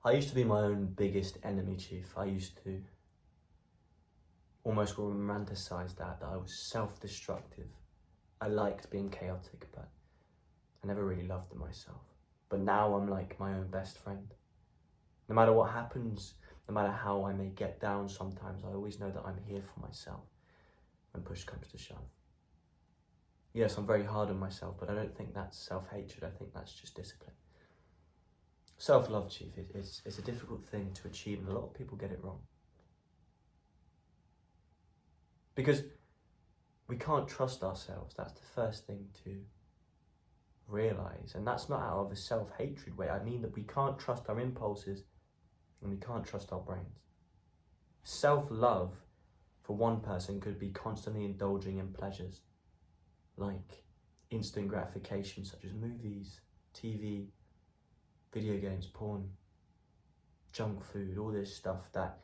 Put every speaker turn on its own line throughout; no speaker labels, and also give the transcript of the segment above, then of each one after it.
I used to be my own biggest enemy, Chief. I used to almost romanticize that I was self-destructive. I liked being chaotic, but I never really loved myself. But now I'm like my own best friend. No matter what happens, no matter how I may get down sometimes, I always know that I'm here for myself when push comes to shove. Yes, I'm very hard on myself, but I don't think that's self-hatred. I think that's just discipline. Self-love, Chief, it's a difficult thing to achieve, and a lot of people get it wrong. Because we can't trust ourselves. That's the first thing to realize. And that's not out of a self-hatred way. I mean that we can't trust our impulses and we can't trust our brains. Self-love for one person could be constantly indulging in pleasures like instant gratification such as movies, TV, video games, porn, junk food, all this stuff that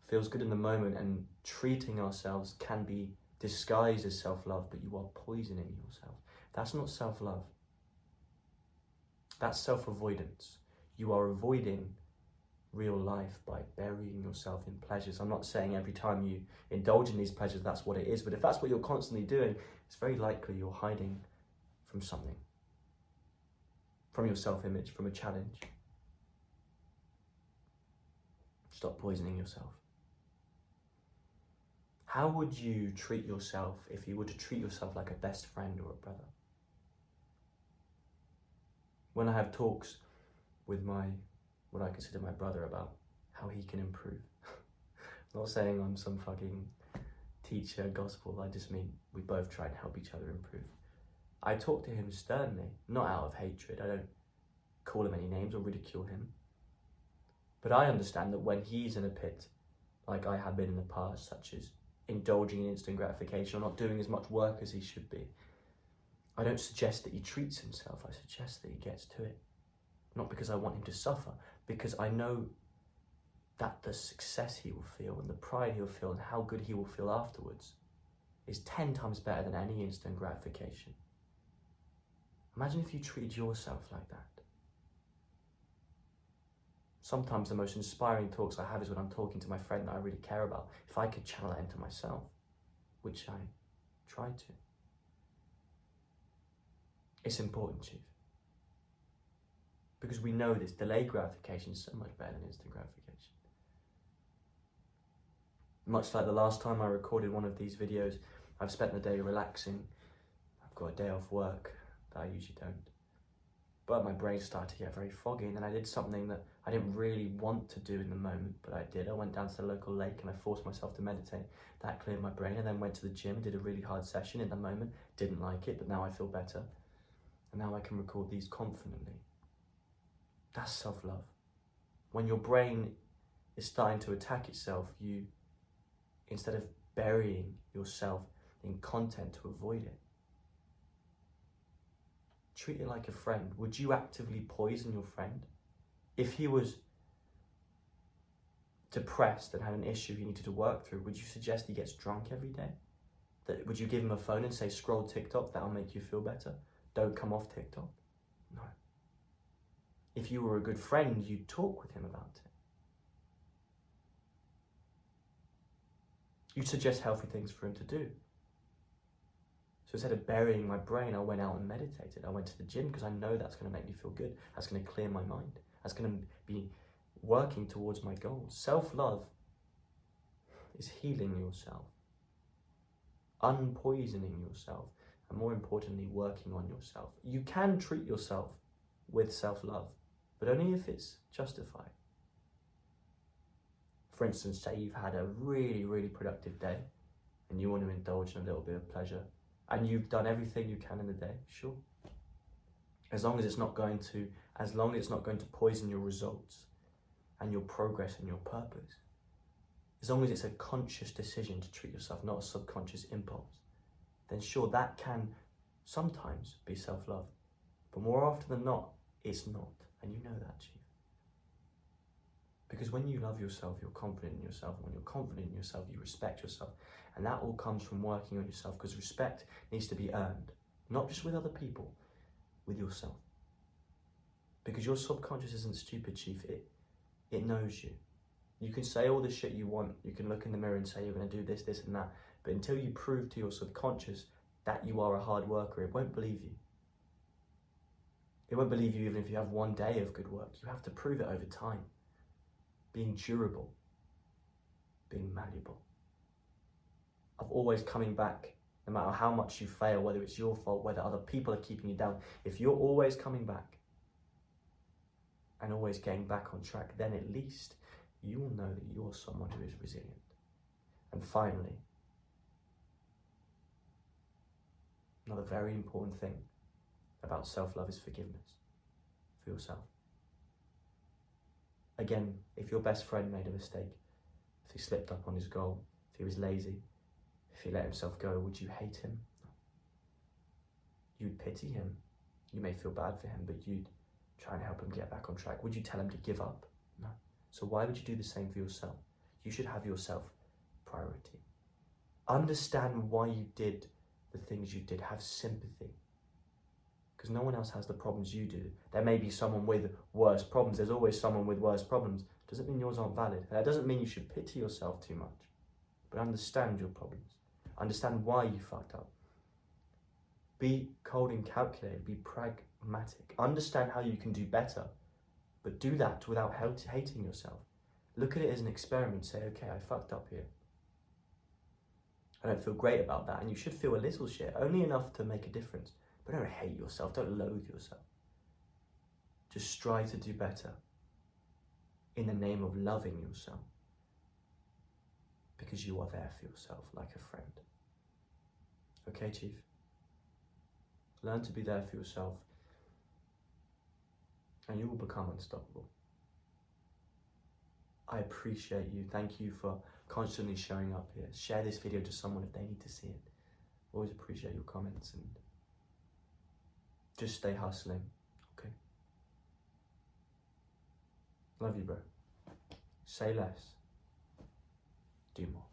feels good in the moment, and treating ourselves can be disguised as self-love, but you are poisoning yourself. That's not self-love. That's self-avoidance. You are avoiding real life by burying yourself in pleasures. I'm not saying every time you indulge in these pleasures that's what it is, but if that's what you're constantly doing, it's very likely you're hiding from something, from your self-image, from a challenge. Stop poisoning yourself. How would you treat yourself if you were to treat yourself like a best friend or a brother? When I have talks with what I consider my brother about how he can improve. I'm not saying I'm some fucking teacher gospel, I just mean we both try and help each other improve. I talk to him sternly, not out of hatred. I don't call him any names or ridicule him. But I understand that when he's in a pit, like I have been in the past, such as indulging in instant gratification or not doing as much work as he should be, I don't suggest that he treats himself, I suggest that he gets to it. Not because I want him to suffer, because I know that the success he will feel and the pride he'll feel and how good he will feel afterwards is 10 times better than any instant gratification. Imagine if you treated yourself like that. Sometimes the most inspiring talks I have is when I'm talking to my friend that I really care about. If I could channel that into myself, which I try to. It's important, Chief. Because we know this delayed gratification is so much better than instant gratification. Much like the last time I recorded one of these videos, I've spent the day relaxing. I've got a day off work that I usually don't. But my brain started to get very foggy, and then I did something that I didn't really want to do in the moment, but I did. I went down to the local lake and I forced myself to meditate. That cleared my brain, and then went to the gym, did a really hard session in the moment, didn't like it, but now I feel better. And now I can record these confidently. That's self-love. When your brain is starting to attack itself, you, instead of burying yourself in content to avoid it, treat it like a friend. Would you actively poison your friend? If he was depressed and had an issue he needed to work through, would you suggest he gets drunk every day? Would you give him a phone and say, scroll TikTok, that'll make you feel better? Don't come off TikTok? No. If you were a good friend, you'd talk with him about it. You'd suggest healthy things for him to do. So instead of burying my brain, I went out and meditated. I went to the gym because I know that's going to make me feel good. That's going to clear my mind. That's going to be working towards my goals. Self-love is healing yourself, unpoisoning yourself, and more importantly, working on yourself. You can treat yourself with self-love, but only if it's justified. For instance, say you've had a really, really productive day and you want to indulge in a little bit of pleasure, and you've done everything you can in the day, sure. As long as it's not going to poison your results and your progress and your purpose. As long as it's a conscious decision to treat yourself, not a subconscious impulse, then sure, that can sometimes be self-love. But more often than not, it's not. And you know that, Chief. Because when you love yourself, you're confident in yourself. And when you're confident in yourself, you respect yourself. And that all comes from working on yourself, because respect needs to be earned. Not just with other people, with yourself. Because your subconscious isn't stupid, Chief. It knows you. You can say all the shit you want. You can look in the mirror and say you're going to do this, this and that. But until you prove to your subconscious that you are a hard worker, it won't believe you. It won't believe you even if you have one day of good work. You have to prove it over time. Being durable. Being malleable. Of always coming back, no matter how much you fail, whether it's your fault, whether other people are keeping you down. If you're always coming back and always getting back on track, then at least you will know that you're someone who is resilient. And finally, another very important thing about self-love is forgiveness for yourself. Again, if your best friend made a mistake, if he slipped up on his goal, if he was lazy, if he let himself go, would you hate him? No. You'd pity him. You may feel bad for him, but you'd try and help him get back on track. Would you tell him to give up? No. So why would you do the same for yourself? You should have yourself priority. Understand why you did the things you did. Have sympathy. Because no one else has the problems you do. There may be someone with worse problems. There's always someone with worse problems. Doesn't mean yours aren't valid. And that doesn't mean you should pity yourself too much. But understand your problems. Understand why you fucked up. Be cold and calculated. Be pragmatic. Understand how you can do better. But do that without hating yourself. Look at it as an experiment. Say, okay, I fucked up here. I don't feel great about that. And you should feel a little shit. Only enough to make a difference. But don't hate yourself. Don't loathe yourself. Just strive to do better. In the name of loving yourself. Because you are there for yourself like a friend. Okay, Chief? Learn to be there for yourself. And you will become unstoppable. I appreciate you. Thank you for constantly showing up here. Share this video to someone if they need to see it. Always appreciate your comments and just stay hustling, okay? Love you, bro. Say less. Do more.